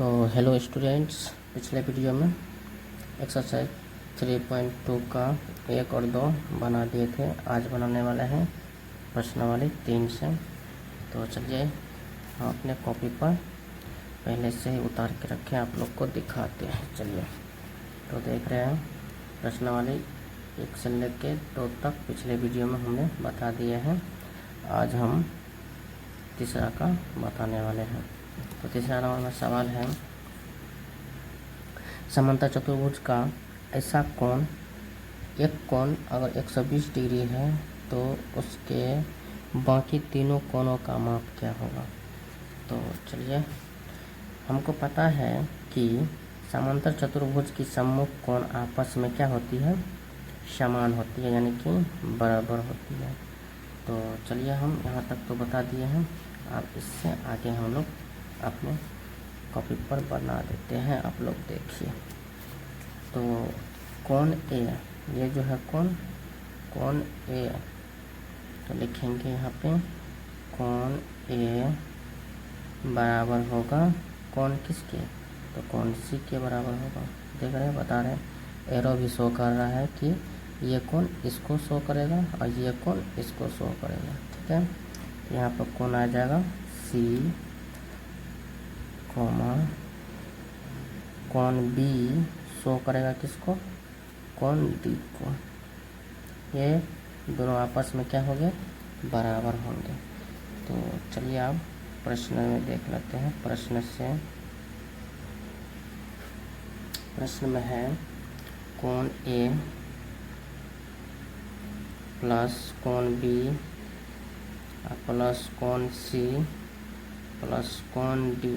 तो hello students, पिछले video में एक्सरसाइज 3.2 का 1 और 2 बना दिए थे। आज बनाने वाले हैं प्रश्नावली 3 से। तो चलिए हम अपने कॉपी पर पहले से ही उतार के रखें, आप लोग को दिखाते हैं। चलिए, तो देख रहे हैं प्रश्नावली 1 से लेके 2 तक पिछले वीडियो में हमने बता दिए हैं। आज हम तीसरा का बताने वाले हैं। तो तीसरा नंबर में सवाल है, समांतर चतुर्भुज का ऐसा कोण, एक कोण अगर 120 डिग्री है तो उसके बाकी तीनों कोणों का माप क्या होगा। तो चलिए, हमको पता है कि समांतर चतुर्भुज की सम्मुख कोण आपस में क्या होती है, समान होती है, यानी कि बराबर होती है। तो चलिए, हम यहाँ तक तो बता दिए हैं। अब इससे आगे हम लोग अपने कॉपी पर बना देते हैं। आप लोग देखिए, तो कोण ए, ये जो है कोण ए, तो लिखेंगे यहाँ पे कोण ए बराबर होगा कोण किसके, तो कोण सी के बराबर होगा। देख रहे हैं, बता रहे हैं, एरो भी शो कर रहा है कि ये कोण इसको शो करेगा और ये कोण इसको शो करेगा। ठीक है, यहाँ पर कोण आ जाएगा सी कोमा कोण बी शो करेगा किसको, कोण डी को। ये दोनों आपस में क्या होंगे, बराबर होंगे। तो चलिए अब प्रश्न में देख लेते हैं। प्रश्न में है कोण ए प्लस कोण बी प्लस कोण सी प्लस कोण डी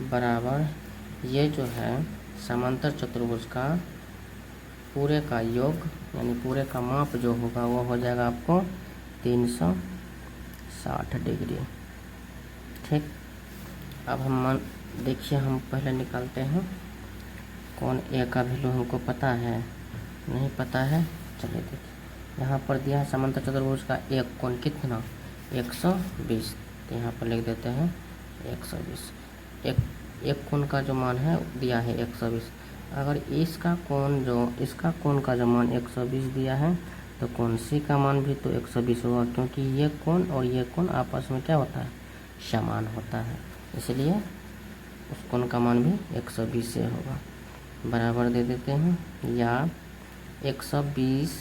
बराबर, ये जो है समांतर चतुर्भुज का पूरे का योग यानी पूरे का माप जो होगा वो हो जाएगा आपको 360 डिग्री। ठीक, अब हम देखिए, हम पहले निकालते हैं। कोण ए का वैल्यू हमको पता है, नहीं पता है। चलिए देखिए, यहाँ पर दिया है समांतर चतुर्भुज का एक कोण कितना, 120। तो यहाँ पर लिख देते हैं 120। एक कोण का जो मान है दिया है 120। अगर इसका कोण का जो मान 120 दिया है तो कोण सी का मान भी तो 120 होगा, क्योंकि ये कोण और ये कोण आपस में क्या होता है, समान होता है। इसलिए उस कोण का मान भी 120 से होगा। बराबर दे देते हैं, या 120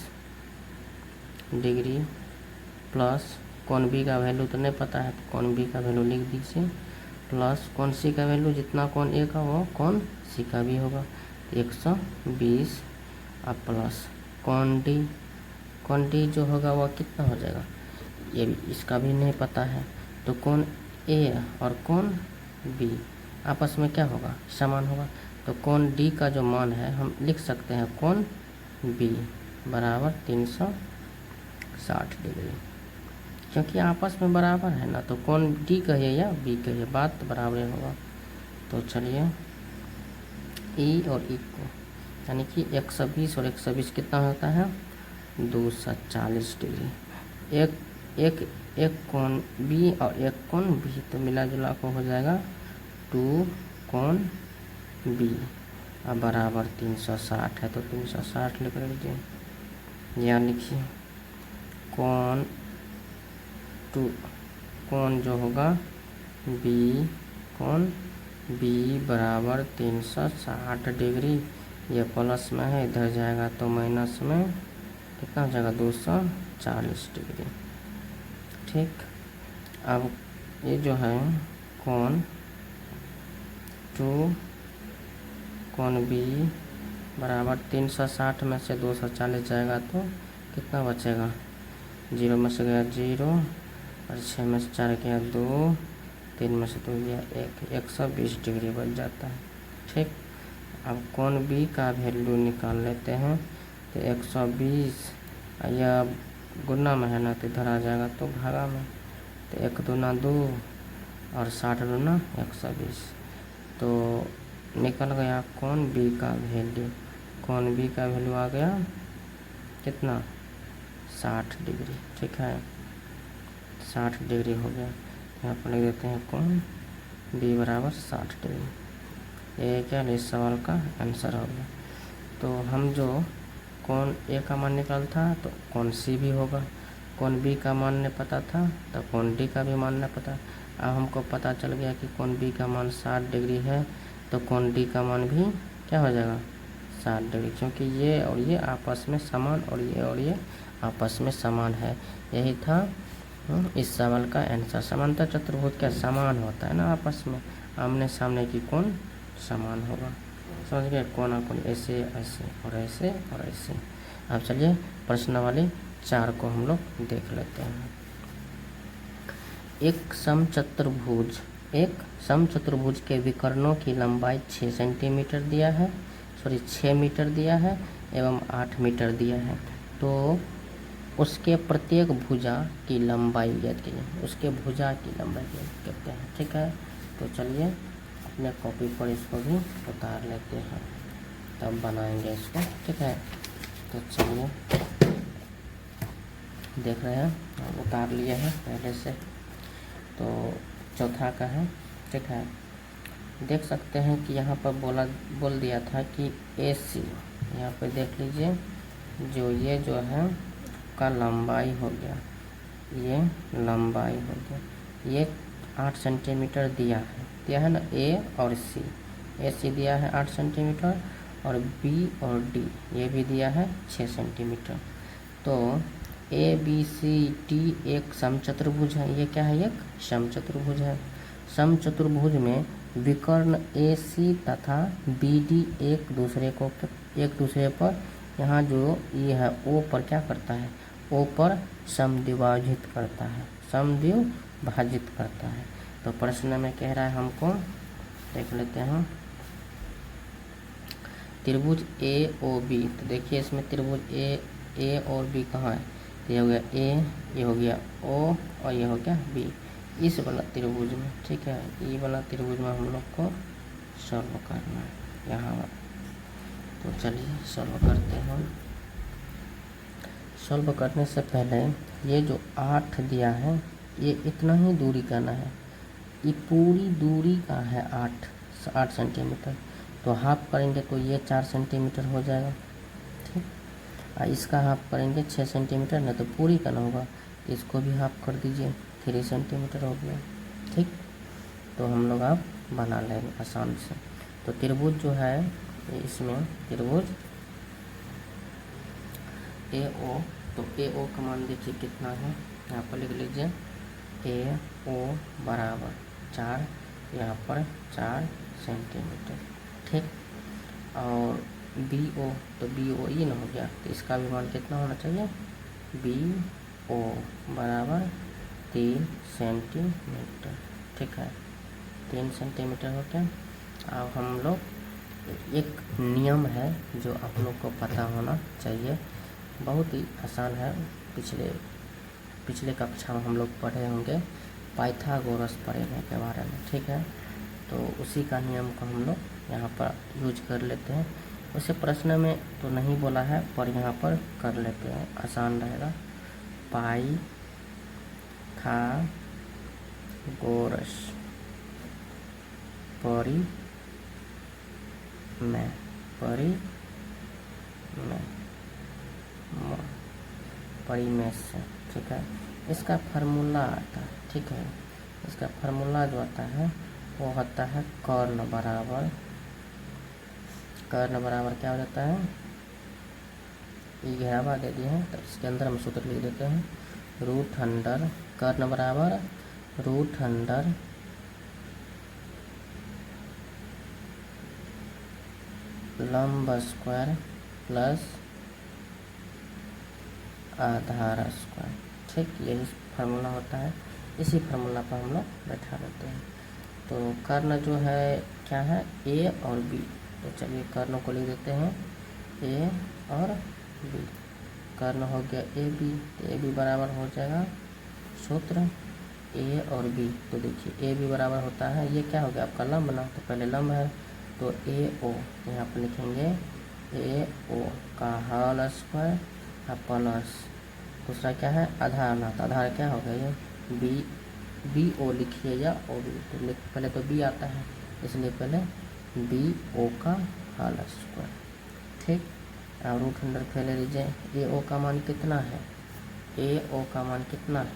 डिग्री प्लस कोण बी का वैल्यू तो नहीं पता है, तो कोण बी का वैल्यू लिख दीजिए, प्लस कोण सी का वैल्यू जितना कोण ए का वो कोण सी का भी होगा, 120 और प्लस कोण डी जो होगा वह कितना हो जाएगा, ये भी इसका भी नहीं पता है। तो कोण ए और कोण बी आपस में क्या होगा, समान होगा। तो कोण डी का जो मान है हम लिख सकते हैं कोण बी बराबर 360 डिग्री, क्योंकि आपस में बराबर है ना। तो कोण डी कहिए या बी कहिए, बात बराबर होगा। तो चलिए, ई और ई को यानी कि 120 और 120 कितना होता है, 240 डिग्री। एक कोण बी और एक कोण बी, तो मिला जुला को हो जाएगा 2 कोण बी और बराबर 360 है, तो 360 लिख लीजिए। या लिखिए कोण जो होगा कोण बी बराबर 360 डिग्री। ये प्लस में है, इधर जाएगा तो माइनस में कितना हो जाएगा, 240 डिग्री। ठीक, अब ये जो है कोण बी बराबर 360 में से 240 जाएगा तो कितना बचेगा, 0 में से गया 0 और 6 में से 4 गया 2, 3 में से 2 गया 1, 120 डिग्री बच जाता है। ठीक, अब कोण बी का वैल्यू निकाल लेते हैं। तो 120 या गुना में है ना, तो इधर आ जाएगा तो भागा में, तो 1 दूना 2 और 60 दूना 120, तो निकल गया कोण बी का वैल्यू। कोण बी का वैल्यू आ गया कितना, 60 डिग्री। ठीक है, 60 डिग्री हो गया। यहाँ पर लिख देते हैं कोण बी बराबर 60 डिग्री। ये क्या इस सवाल का आंसर हो गया। तो हम जो कौन ए का मान निकाल था तो कौन सी भी होगा, कौन बी का मान नहीं पता था तो कौन डी का भी मान नहीं पता। अब हमको पता चल गया कि कौन बी का मान 60 डिग्री है तो कौन डी का मान भी क्या हो जाएगा 60 डिग्री, क्योंकि ये और ये आपस में समान और ये आपस में समान है। यही था इस सवाल का आंसर। समांतर चतुर्भुज क्या समान होता है ना आपस में, आमने सामने की कौन समान होगा। समझ गए, कोना कोन ऐसे ऐसे और ऐसे और ऐसे। अब चलिए प्रश्न वाले 4 को हम लोग देख लेते हैं। एक समचतुर्भुज के विकर्णों की लंबाई 6 सेंटीमीटर दिया है, 6 मीटर दिया है एवं 8 मीटर दिया है। तो उसके प्रत्येक भुजा की लंबाई ज्ञात कीजिए। उसके भुजा की लंबाई ज्ञात करते हैं। ठीक है, तो चलिए अपने कॉपी पर इसको भी उतार लेते हैं, तब बनाएंगे इसको। ठीक है, तो चलिए देख रहे हैं हम उतार लिए हैं पहले से। तो चौथा का है। ठीक है, देख सकते हैं कि यहाँ पर बोल दिया था कि AC, यहाँ पर देख लीजिए ये जो है का लंबाई हो गया, ये लंबाई हो गया, ये 8 सेंटीमीटर दिया है ना A और C। AC दिया है 8 सेंटीमीटर और B और D ये भी दिया है 6 सेंटीमीटर। तो ABCD एक समचतुर्भुज है। ये क्या है, एक समचतुर्भुज है। समचतुर्भुज में विकर्ण AC तथा BD एक दूसरे पर यहाँ जो ये है O पर क्या करता है, O पर समद्विभाजित करता है। तो प्रश्न में कह रहा है हमको, देख लेते हैं त्रिभुज AOB। तो देखिए इसमें त्रिभुज A और B कहाँ है, ये हो गया A, ये हो गया O और ये हो गया B। इस वाला त्रिभुज में, ठीक है, ये वाला त्रिभुज में हम लोग को सॉल्व करना है यहाँ। तो चलिए सॉल्व करते हैं। सॉल्व करने से पहले ये जो 8 दिया है ये इतना ही दूरी करना है। ये पूरी दूरी का है 8 सेंटीमीटर। तो हाफ करेंगे तो ये 4 सेंटीमीटर हो जाएगा। ठीक, और इसका हाफ करेंगे 6 सेंटीमीटर, नहीं तो पूरी करना होगा। इसको भी हाफ कर दीजिए, 3 सेंटीमीटर हो गया। ठीक, तो हम लोग अब बना लेंगे आसान से। तो त्रिभुज जो है इसमें त्रिभुज AO, तो AO का मान देखिए कितना है, यहाँ पर लिख लीजिए AO बराबर 4, यहाँ पर 4 सेंटीमीटर। ठीक, और BO, तो BO ये ना हो गया, तो इसका भी मान कितना होना चाहिए, BO बराबर 3 सेंटीमीटर। ठीक है, 3 सेंटीमीटर हो गया। अब हम लोग एक नियम है जो आप लोग को पता होना चाहिए, बहुत ही आसान है। पिछले कक्षा में हम लोग पढ़े होंगे पाइथागोरस प्रमेय के बारे में। ठीक है, तो उसी का नियम को हम लोग यहाँ पर यूज कर लेते हैं। उसे प्रश्न में तो नहीं बोला है पर यहाँ पर कर लेते हैं, आसान रहेगा। पाइथागोरस परिमेय से। ठीक है, इसका फार्मूला आता है। ठीक है, इसका फार्मूला जो आता है वो होता है कर्ण बराबर क्या हो जाता है, ये घेरावा दे दिए हैं तो इसके अंदर हम सूत्र लिख देते हैं, √अंडर कर्ण बराबर √अंडर लंब स्क्वायर प्लस आधार स्क्वायर। ठीक, यही फार्मूला होता है। इसी फार्मूला पर हम लोग बैठा देते हैं। तो कर्ण जो है क्या है, A और B। तो चलिए कर्ण को लिख देते हैं A और B। कर्ण हो गया AB, तो AB बराबर हो जाएगा सूत्र A और B। तो देखिए AB बराबर होता है, ये क्या हो गया आपका लंब ना, तो पहले लंब है तो AO, यहाँ पर लिखेंगे AO का होल स्क्वायर प्लस दूसरा क्या है आधार ना, तो आधार क्या हो गया ये बी ओ लिखिए या ओ बी, तो पहले तो बी आता है, इसलिए पहले बी ओ का होल स्क्वायर। ठीक, अब रूट अंडर फैले लीजिए। ए ओ का मान कितना है, ए ओ का मान कितना है,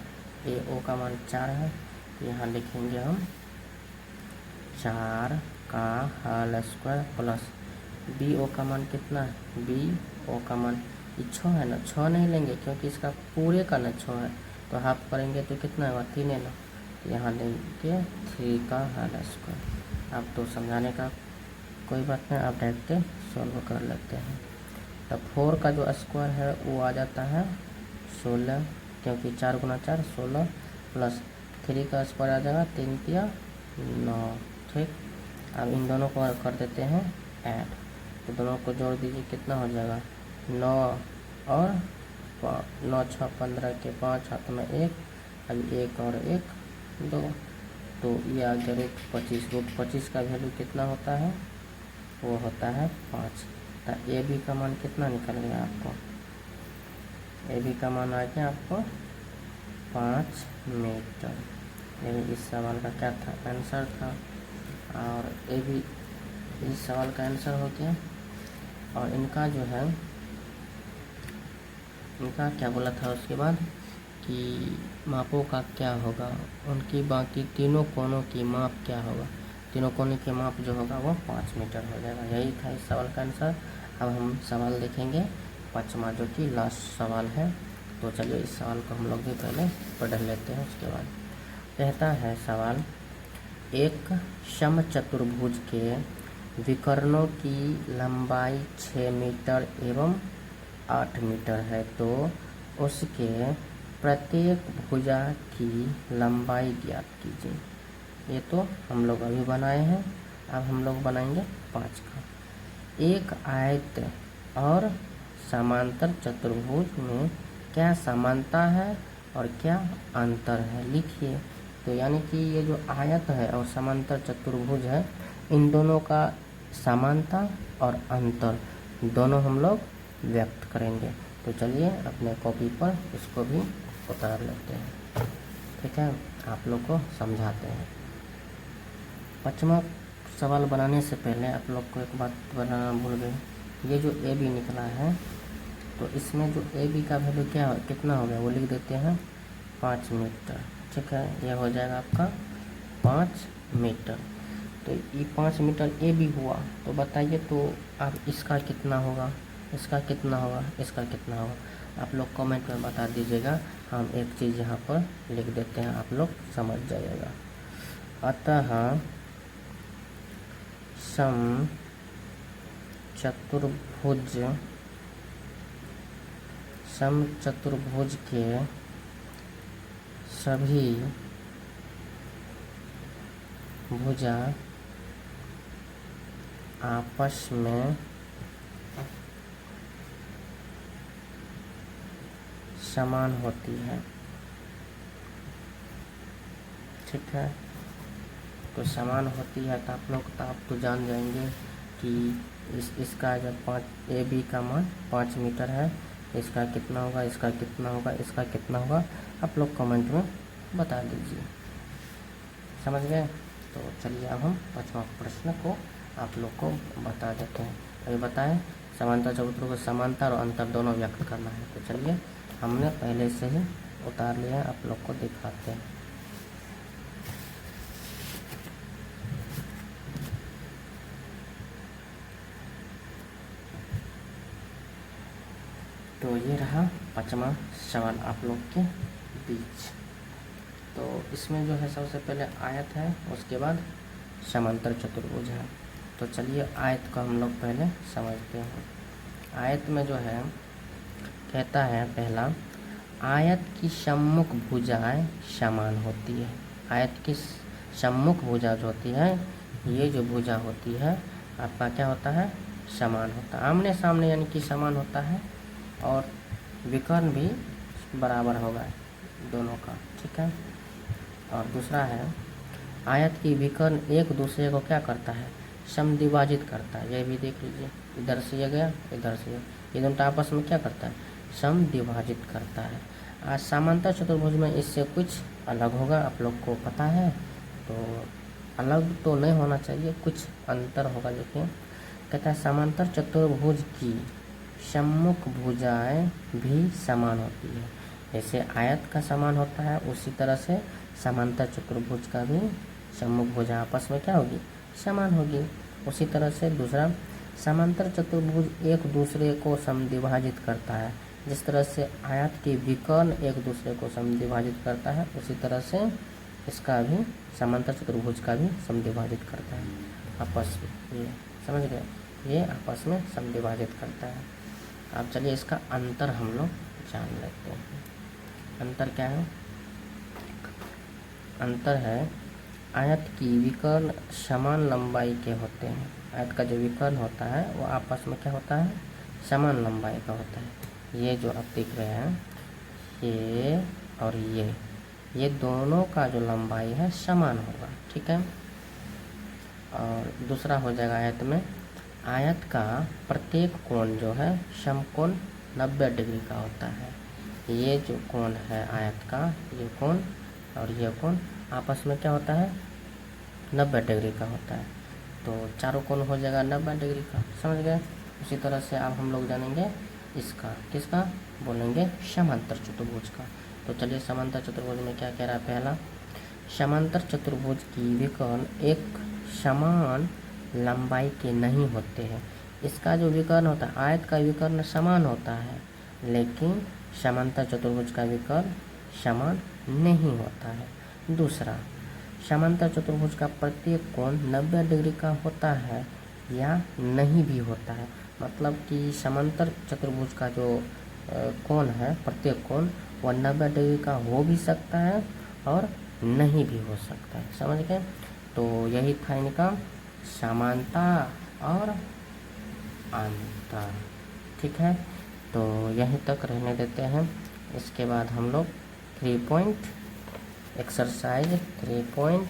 ए ओ का मान 4 है, तो यहाँ लिखेंगे हम 4 का whole square plus b o का मान कितना है, बी ओ का मान 6 है ना, 6 नहीं लेंगे क्योंकि इसका पूरे का ना 6 है, तो हाफ करेंगे तो कितना होगा 3 है ना, तो यहाँ लेंगे 3 का होल स्क्वायर। अब तो समझाने का कोई बात नहीं, आप डायरेक्ट सॉल्व कर लेते हैं। तो 4 का जो स्क्वायर है वो आ जाता है 16, क्योंकि 4 गुना 4 16, प्लस 3 का स्क्वायर आ जाएगा 3 तिया 9। ठीक, अब इन दोनों को कर देते हैं ऐड, तो दोनों को जोड़ दीजिए, कितना हो जाएगा 9 और 9 6 15 के 5 हाथ में 1, अब 1 और 1 2, तो ये आ गया रूट 25। रूट 25 का वैल्यू कितना होता है, वो होता है 5। तो ए बी का मान कितना निकल गया आपको, ए बी का मान आ गया आपको 5 मीटर। ये इस सवाल का क्या था, आंसर था, और ए बी इस सवाल का आंसर हो गया। और इनका जो है, इनका क्या बोला था उसके बाद कि मापों का क्या होगा, उनकी बाकी तीनों कोनों की माप क्या होगा, तीनों कोने के माप जो होगा वो 5 मीटर हो जाएगा। यही था इस सवाल का आंसर। अब हम सवाल देखेंगे 5वां, जो कि लास्ट सवाल है। तो चलिए इस सवाल को हम लोग भी पहले पढ़ लेते हैं, उसके बाद कहता है सवाल, एक समचतुर्भुज के विकर्णों की लंबाई 6 मीटर एवं 8 मीटर है, तो उसके प्रत्येक भुजा की लंबाई ज्ञात कीजिए। ये तो हम लोग अभी बनाए हैं, अब हम लोग बनाएंगे 5 का। एक आयत और समांतर चतुर्भुज में क्या समानता है और क्या अंतर है, लिखिए। तो यानी कि ये जो आयत है और समांतर चतुर्भुज है, इन दोनों का समानता और अंतर दोनों हम लोग व्यक्त करेंगे। तो चलिए अपने कॉपी पर इसको भी उतार लेते हैं। ठीक है, आप लोग को समझाते हैं। 5वां सवाल बनाने से पहले आप लोग को एक बात बताना भूल गए, ये जो ए बी निकला है, तो इसमें जो ए बी का वैल्यू क्या हो, कितना हो गया, वो लिख देते हैं 5 मीटर। ठीक है, ये हो जाएगा आपका 5 मीटर। तो ये 5 मीटर ए बी हुआ, तो बताइए तो अब इसका कितना होगा, इसका कितना होगा, इसका कितना होगा, आप लोग कमेंट में बता दीजिएगा। हम एक चीज़ यहाँ पर लिख देते हैं, आप लोग समझ जाइएगा। अतः समचतुर्भुज के सभी भुजा आपस में समान होती है। ठीक है, तो समान होती है, तो आप तो जान जाएंगे कि इसका जब 5 ए बी का मान 5 मीटर है, इसका कितना होगा, इसका कितना होगा, इसका कितना होगा, आप लोग कमेंट में बता दीजिए। समझ गए? तो चलिए अब हम 5वां प्रश्न को आप लोग को बता देते हैं। अभी बताएं, समानता चबूतरों को समानता और अंतर दोनों व्यक्त करना है। तो चलिए हमने पहले से ही उतार लिया है, आप लोग को दिखाते हैं। तो ये रहा 5वां सवाल आप लोग के बीच। तो इसमें जो है सबसे पहले आयत है, उसके बाद समांतर चतुर्भुज है। तो चलिए आयत को हम लोग पहले समझते हैं। आयत में जो है कहता है पहला, आयत की सम्मुख भुजाएं समान होती है। आयत की सम्मुख भुजा जो होती है, ये जो भुजा होती है आपका क्या होता है, समान होता है, आमने सामने यानी कि समान होता है, और विकर्ण भी बराबर होगा दोनों का। ठीक है, और दूसरा है आयत की विकर्ण एक दूसरे को क्या करता है, समद्विभाजित करता है। ये भी देख लीजिए, इधर से ये गया, इधर से ये दोनों आपस में क्या करता है, समद्विभाजित करता है। समांतर चतुर्भुज में इससे कुछ अलग होगा, आप लोग को पता है। तो अलग तो नहीं होना चाहिए, कुछ अंतर होगा। देखिए कहता है समांतर चतुर्भुज की सम्मुख भुजाएं भी समान होती है। जैसे आयत का समान होता है उसी तरह से समांतर चतुर्भुज का भी सम्मुख भुजा आपस में क्या होगी, समान होगी। उसी तरह से दूसरा, समांतर चतुर्भुज एक दूसरे को समद्विभाजित करता है। जिस तरह से आयत के विकर्ण एक दूसरे को समद्विभाजित करता है, उसी तरह से इसका भी समांतर चतुर्भुज का भी समद्विभाजित करता है आपस में। ये समझ गए, ये आपस में समद्विभाजित करता है। अब चलिए इसका अंतर हम लोग जान लेते हैं। अंतर क्या है? अंतर है आयत की विकर्ण समान लंबाई के होते हैं। आयत का जो विकर्ण होता है वो आपस में क्या होता है, समान लंबाई का होता है। ये जो आप देख रहे हैं, ये और ये दोनों का जो लंबाई है समान होगा, ठीक है। और दूसरा हो जाएगा आयत में, आयत का प्रत्येक कोण जो है समकोण 90 डिग्री का होता है। ये जो कोण है आयत का, ये कोण और ये कोण आपस में क्या होता है, 90 डिग्री का होता है। तो चारों कोण हो जाएगा 90 डिग्री का, समझ गए। उसी तरह से अब हम लोग जानेंगे इसका, किसका बोलेंगे, समांतर चतुर्भुज का। तो चलिए समांतर चतुर्भुज में क्या कह रहा है। पहला, समांतर चतुर्भुज की विकर्ण एक समान लंबाई के नहीं होते हैं। इसका जो विकर्ण होता है, आयत का विकर्ण समान होता है, लेकिन समांतर चतुर्भुज का विकर्ण समान नहीं होता है। दूसरा, समांतर चतुर्भुज का प्रत्येक कोण 90 डिग्री का होता है या नहीं भी होता है। मतलब कि समांतर चतुर्भुज का जो कोण है, प्रत्येक कोण वह 90 डिग्री का हो भी सकता है और नहीं भी हो सकता है, समझ गए। तो यही था इनका समानता और अंतर, ठीक है। तो यहीं तक रहने देते हैं। इसके बाद हम लोग 3 पॉइंट एक्सरसाइज 3 पॉइंट,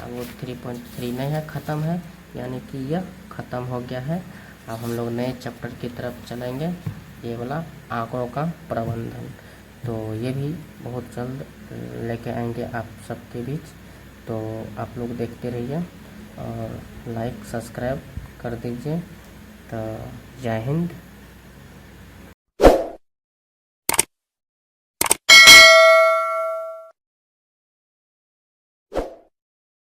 वो 3.3 नहीं है, ख़त्म है, यानी कि यह ख़त्म हो गया है। अब हम लोग नए चैप्टर की तरफ चलेंगे, ये वाला आंकड़ों का प्रबंधन। तो ये भी बहुत जल्द लेके आएंगे आप सबके बीच। तो आप लोग देखते रहिए और लाइक सब्सक्राइब कर दीजिए। तो जय हिंद।